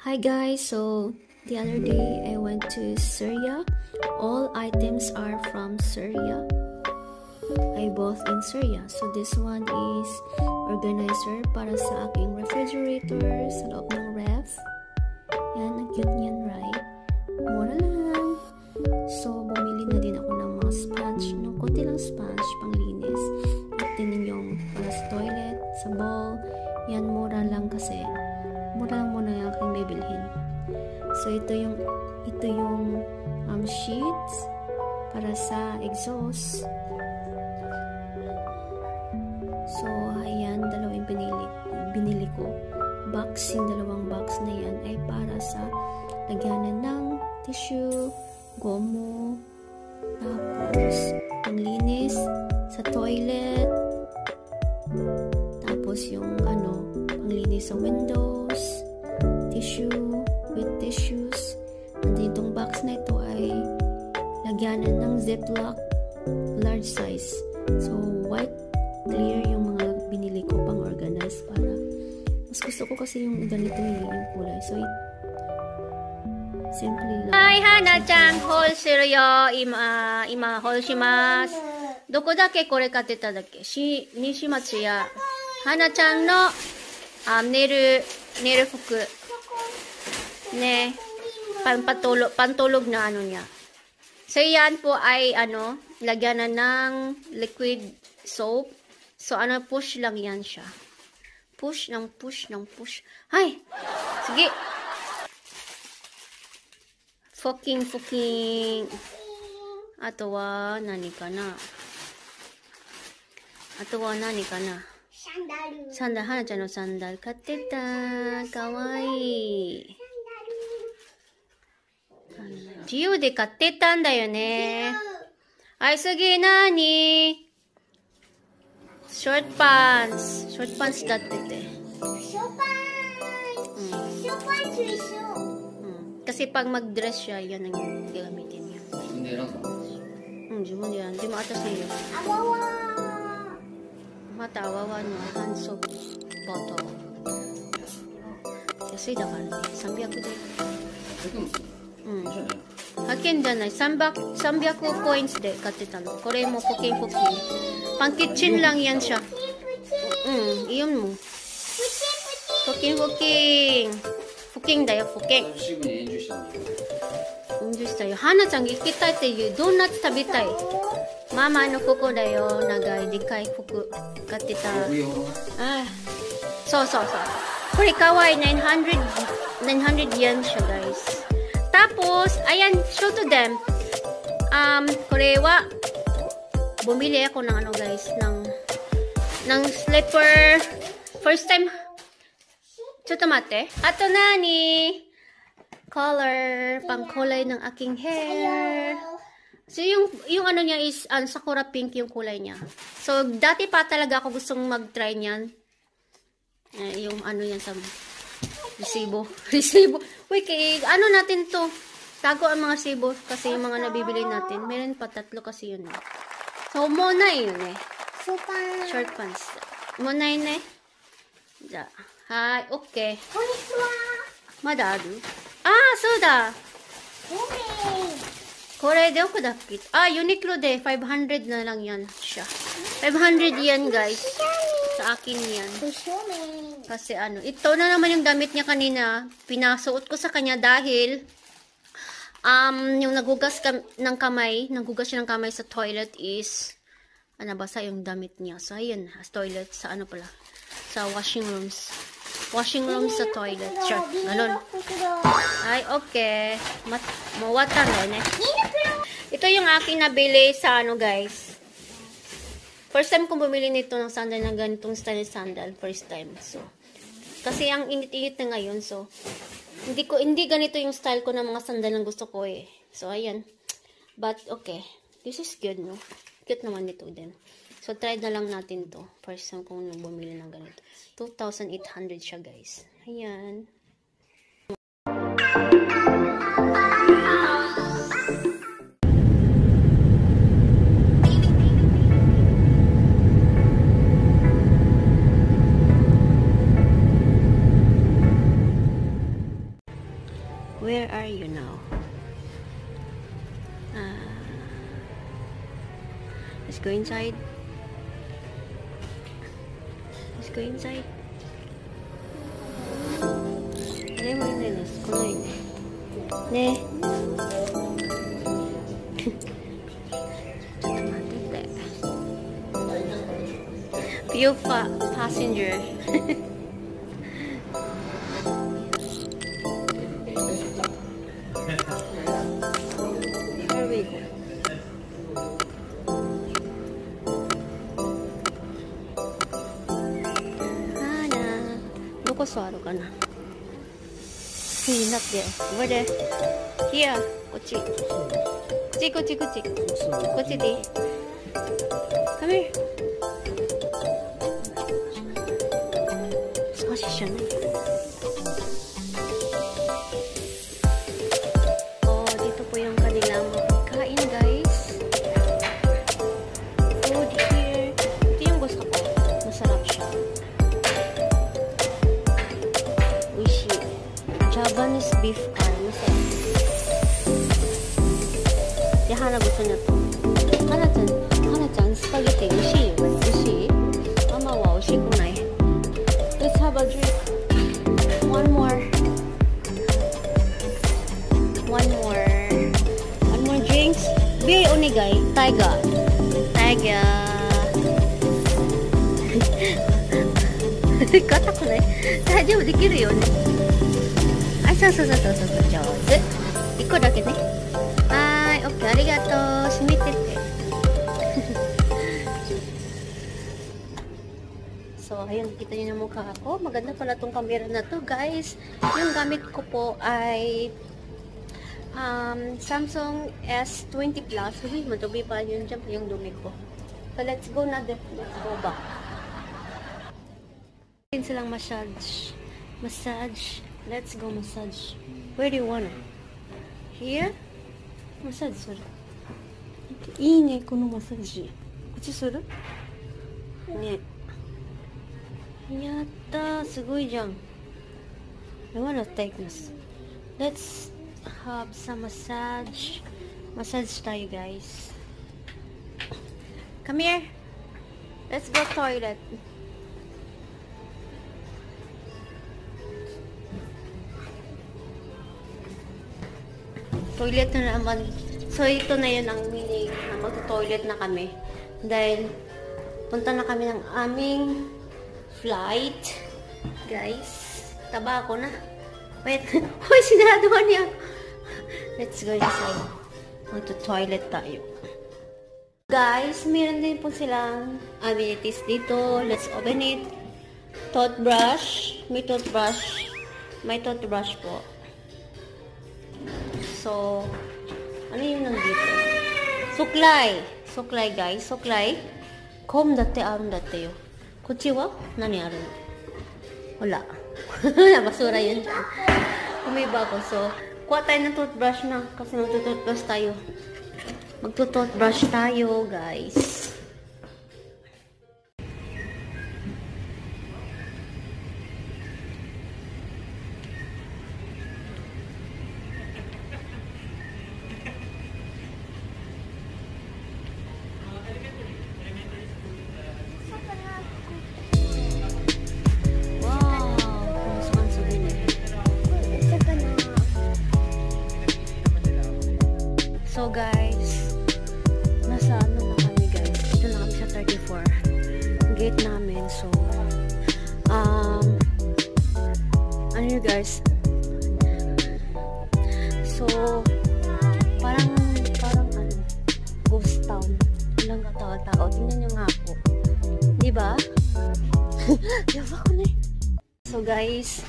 Hi guys, so the other day I went to Seria. All items are from Seria. I bought in Seria. So this one is organizer para sa aking refrigerator sa loob ng ref. Yan, ang cute niyan, right? Mura lang. So bumili na din ako ng mga sponge, ng konti lang sponge panglinis. At din yung para sa toilet, sa bowl. Yan, mura lang kasi mura lang muna yung aking bibilhin. So ito yung sheets para sa exhaust. So ayan, dalawang binili ko. Box, yung dalawang box na yan ay para sa lagyanan ng tissue, gomo, tapos panglinis sa toilet, tapos yung panglinis sa windows, tissue, with tissues. And itong box na ito ay lagyanan ng ziplock, large size. So white, clear yung mga binili ko pang organize para mas gusto ko kasi yung ganito yung kulay. So simply lang. Hi, Hana-chan, haul seria ima haul shimasu. Doko dake kore katteta dake? Nishimatsu ya Hana-chan no neru fuku. Ne, pantulog na niya. So yan po ay lagyanan ng liquid soap. So push lang yan siya. Push. Hay! Sige! Fucking. Ato wa nani kana? Sandal. Hana-chan no sandal katteta. Kawaii. 自由で買ってたんだよね。はい、次何？ショートパンツだってて。ショーパンツ一緒。Kasi pag mag-dress siya, yan ang gagamitin niya. 自分で選んだ？自分でやん。でも私よ。あわわ。またあわわのハンソボトル。安いだからね。300で。派遣じゃない。300コインズで買ってたの。これもポキン。パンキッチンlang yan siya. Iyon mo. Poking. Pokingだよ、ポキン。遠慮したよ。はなちゃん行きたいっていうドーナツ食べたい。ママのここだよ。長いでかい服買ってた。そう。これかわいい。900 yen siya, guys. Tapos, ayan, show to them. Kore wa, bumili ako ng guys, ng slipper. First time. Choto mate. Ato nani? Color, pang kulay ng aking hair. So, yung niya is, sakura pink yung kulay niya. So, dati pa talaga ako gustong mag-try niyan. Yung yan sa resibo. Wait, natin to. Tago ang mga resibo kasi yung mga nabibili natin. Meron pa 3 kasi yun. So, monay yun eh. Short pants. Monay ne. Ja. Hai, okay. Madaru. Soda. Kore, de oku dakke? Uniqlo de. 500 na lang yan siya. 500 yan, guys. Sa akin yan. Kasi ito na naman yung damit niya kanina. Pinasuot ko sa kanya dahil yung nagugas siya ng kamay sa toilet is basa yung damit niya. So ayun, toilet sa sa washing rooms. Washing rooms sa toilet. Sure, ganun. Ay, okay. Mawatan na eh. Ito yung aking nabili sa guys. First time kong bumili nito ng sandal na ganitong style sandal. First time. So, kasi ang init-init na ngayon. So, hindi ganito yung style ko ng mga sandal na gusto ko eh. So, ayan. But, okay. This is good, no? Cute naman nito din. So, try na lang natin to. First time kong bumili ng ganito. 2,800 siya, guys. Ayan. Where are you now? Let's go inside. Let's go inside. Aray mo yun na. Kunoy. Ne. Few passenger. Here we go. Doko suaru kana? Not there. Over there. Here. Kochi. Kochi. Kochi de. Come here. Oh, dito po yung kanilang pagkain, guys. Food here. Ito yung gusto ko. Masarap siya. Uishi. Japanese beef masarap. Si Hana gusto niya to. Hana-chan, spaghetti. Uishi. Mama wa, uishi kunai. Let's have a drink. One more drinks. Be onigai. Taiga. Kata ko na eh. Daijoubu dekiru yo ne. Ai,そう。上手。1個だけね。はい、OK。ありがとう。閉めてって。So, ayun, kita nyo na mukha ko. Maganda pala tong camera na to, guys. Yung gamit ko po ay Samsung S20 Plus. Uy, madumi pa yun dyan yung dumi ko. So, let's go na. Let's go back. Ayan silang massage. Let's go massage. Where do you want it? Here? Massage suru. Ii ne, kono massage. Kochi suru? Ne. Yatta, sugoi jan. I wanna take this. Let's have some massage. Massage tayo, guys. Come here. Let's go toilet. Toilet na naman. So, ito na yun ang meaning na magto-toilet na kami. Dahil, punta na kami ng aming flight. Guys, taba ako na. Wait. Hoy, sinaraduhan niya. Let's go inside. Magto-toilet tayo. Guys, meron din po silang amenities dito. Let's open it. Toothbrush. May toothbrush. May toothbrush po. So, ano yun nandito? Suklay. Suklay, guys. Suklay. Comb dati arun dati yo. Kochi wa? Nani aru? Wala. Basura yun dyan. Kumiba ko. So, kuha tayo ng toothbrush na. Kasi magtutoothbrush tayo. Magtutoothbrush tayo, guys. So guys, nasa ano na kami guys. Dito na kami sa 34. Gate namin. So, ano yun guys? So, parang ano, ghost town. Walang katao-tao. Tingnan nyo nga po. Diba? Yawa ko na eh. So guys,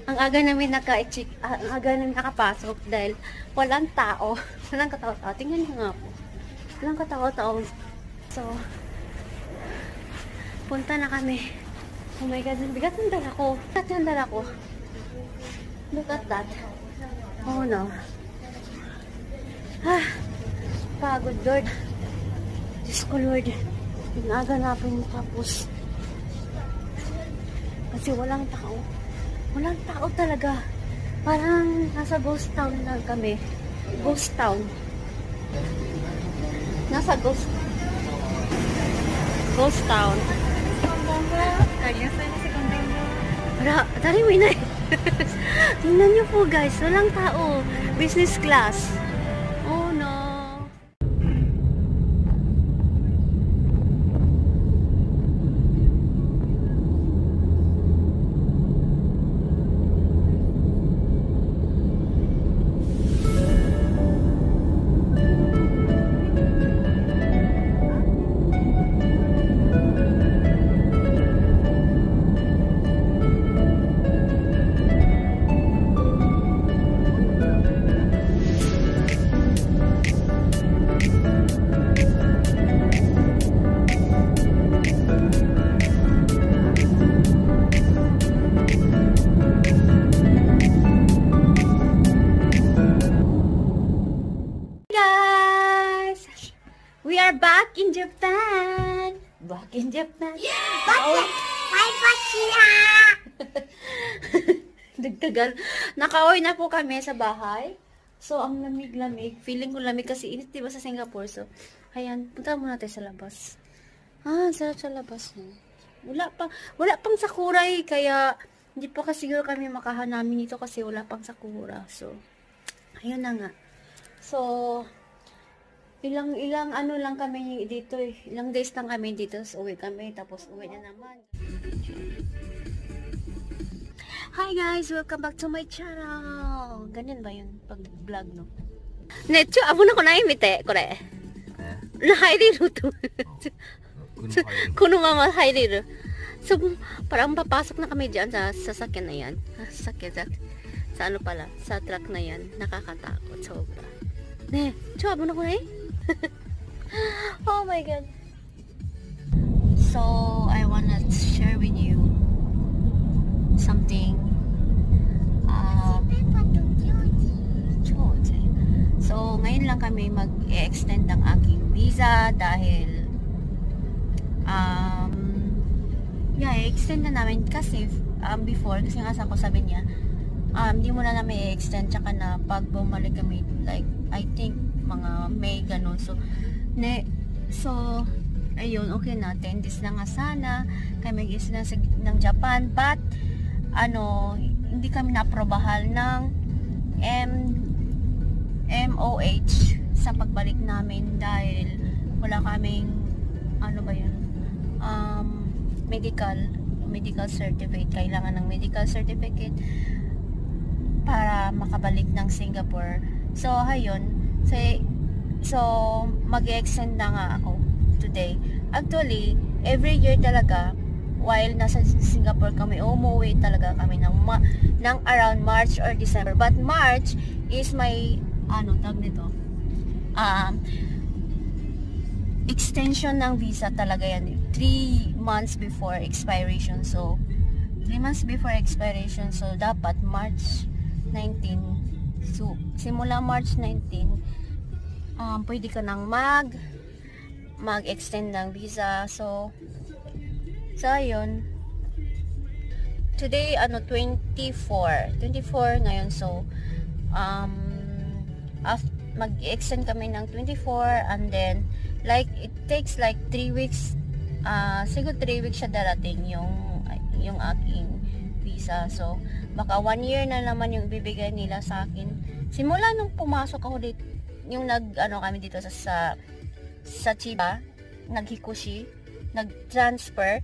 ang aga namin nakapasok dahil walang tao. Walang katao-tao. Tingnan nyo nga po. Walang katao-tao. So, punta na kami. Oh my God, bigat ng dala ko. Bigat yung dala ko. Look at that. Oh no. Pagod, Lord. Diyos ko, Lord. Pinaganapin tapos. Kasi walang tao. Walang tao talaga. Parang nasa ghost town na kami. Ghost town. Nasa ghost town. Dari mo inay. Tingnan niyo po guys, walang tao. Business class. Oh no. We are back in Japan. Back in Japan. Dagdagan. Nakauwi na po kami sa bahay. So, ang lamig-lamig. Feeling ko lamig kasi init diba sa Singapore. So, ayan. Punta muna tayo sa labas. Sarap sa labas. Wala pang sakura eh. Kaya, hindi pa kasi siguro kami makahanamin ito kasi wala pang sakura. So, ayun na nga. So, ilang ano lang kami dito eh. Ilang days lang kami dito. So, uwi kami. Tapos uwi na naman. Hi guys! Welcome back to my channel! Ganyan ba yun? Pag-vlog, no? Necho, abo na ko na imite. Kore. Na-hairiru to. Kuno nga ma-hairiru. So, parang papasok na kami dyan sa sasakyan na yan. Sasakyan. Sa ano pala? Sa truck na yan. Nakakatakot. Sobra. Ne, cho, abo na ko na eh. Oh my god. So I wanna share with you something. So ngayon lang kami mag-extend ng aking visa dahil i-extend na namin kasi before kasi nga sa ko sabi niya hindi mo na namin i-extend tsaka na pag bumalik kami like I think mga May ganun. So ayun, okay na 10 days na nga sana kami mag-extend ng Japan, but hindi kami na-aprobahan ng MOH sa pagbalik namin dahil wala kaming medical certificate. Kailangan ng medical certificate para makabalik ng Singapore. So ayun, so mag-extend na nga ako today. Actually, every year talaga while nasa Singapore kami, umuwi talaga kami ng around March or December. But March is my tawag nito, extension ng visa talaga yan. 3 months before expiration. So 3 months before expiration. So dapat March 19. So simula March 19 pwede ka nang mag-extend ng visa. So ayun, today 24 ngayon. So mag-extend kami ng 24 and then like it takes like 3 weeks, siguro 3 weeks siya darating yung aking visa. So baka 1 year na naman yung ibibigay nila sa akin simula nung pumasok ako dito, yung kami dito sa Chiba, naghikushi, nag-transfer.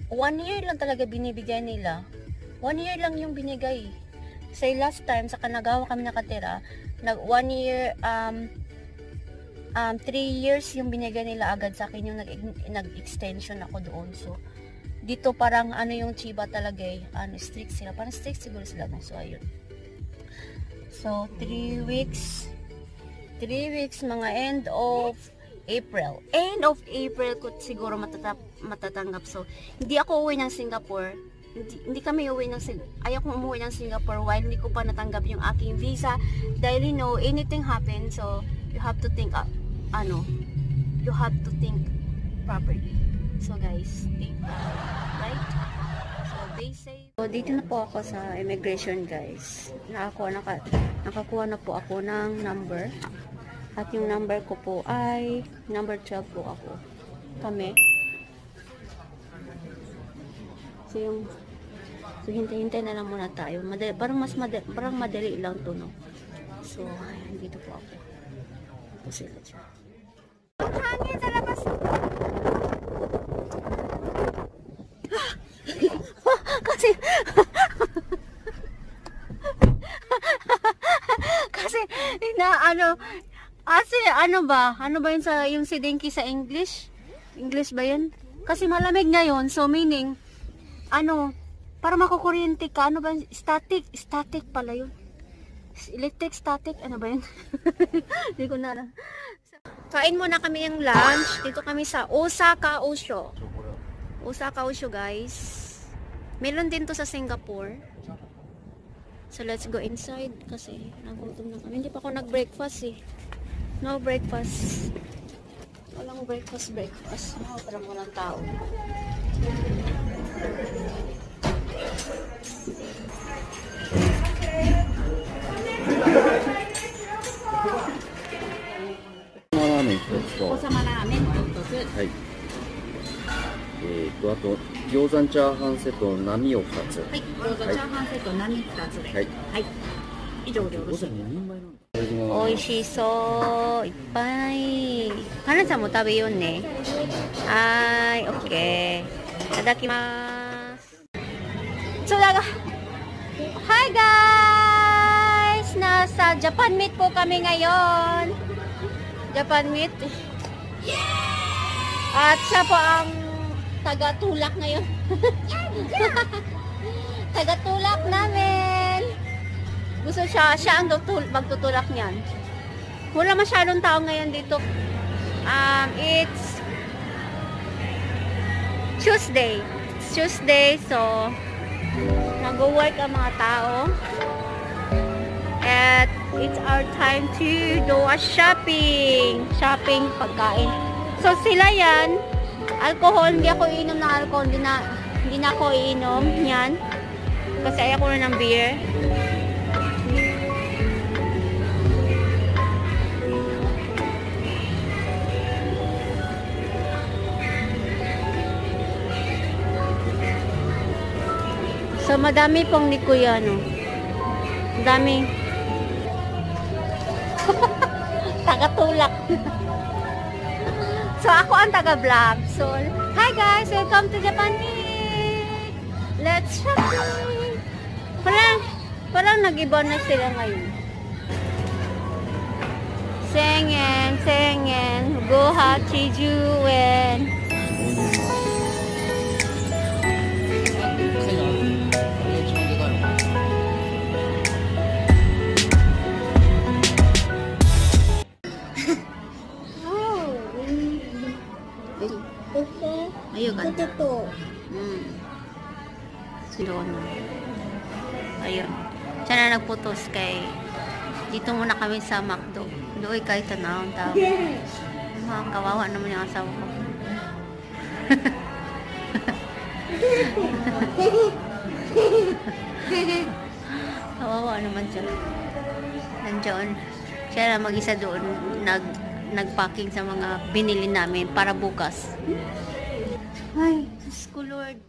1 year lang talaga binibigay nila. 1 year lang yung binigay. Say last time sa Kanagawa kami nakatira, 1 year 3 years yung binigay nila agad sa akin, yung nag-extension ako doon. So dito parang yung Chiba talaga eh, strict sila, parang strict siguro sila. So ayun, so 3 weeks mga end of April ko siguro matatanggap. So hindi ako uwi ng Singapore, hindi kami uwi ng ayaw kong umuwi ng Singapore while hindi ko pa natanggap yung aking visa dahil anything happen. So you have to think you have to think properly. So guys, think right? So they say So, dito na po ako sa immigration, guys. Nakakuha na po ako ng number. At yung number ko po ay number 12 po ako. Kami. So, hintay-hintay na lang muna tayo. Parang madali lang to, no? So, ayan, dito po ako. Ito sila dyan. Hangin sa labas! kasi ano ba yun yung si Dinky sa English ba yun? Kasi malamig ngayon, so meaning para makukuryente ka, ano ba yun? Static pala yun, electric static, ano ba yun? Hindi ko na. Kain muna kami yung lunch. Dito kami sa You XoXo, guys. Meron din to sa Singapore. So let's go inside kasi nagutom na kami. Hindi pa ako nag-breakfast eh. No breakfast. Walang breakfast. Parang walang tao.はい。あと餃子チャーハンセット波を2つ。はい。餃子チャーハンセット波2つで。はい。はい。以上でよろしいですか。おいしそう。いっぱい。はなちゃんも食べようね。はーい、オッケー。いただきます。So, hi guys! Nasa Japan meet po kami ngayon. Japan meet. At siya po ang taga-tulak ngayon. Taga-tulak namin. Gusto siya ang magtutulak niyan. Wala masyadong tao ngayon dito. It's Tuesday. It's Tuesday, so nag-work ang mga tao. At it's our time to do a shopping. Shopping, pagkain. So sila yan, alcohol, hindi ako iinom ng alcohol, hindi na ako iinom yan. Kasi ayoko na ng beer. So madami pong ni Kuya, no? Madami. Taga-tulak. So, ako ang taga-vlog. So, hi guys! Welcome to Japan Meet! Let's shopping! Parang nag-iba na sila ngayon. Sengen, Goha, Chijuen. Ayun, ganda. Doon. Ayun. Siya na nagputos kay dito muna kami sa McDo. Doon kahit tanawang tao. Mga kawawa naman yung asawa ko. Kawawa naman siya. Nandiyon. Siya na mag-isa doon nagpacking sa mga binili namin para bukas. Ay, Diyos ko Lord.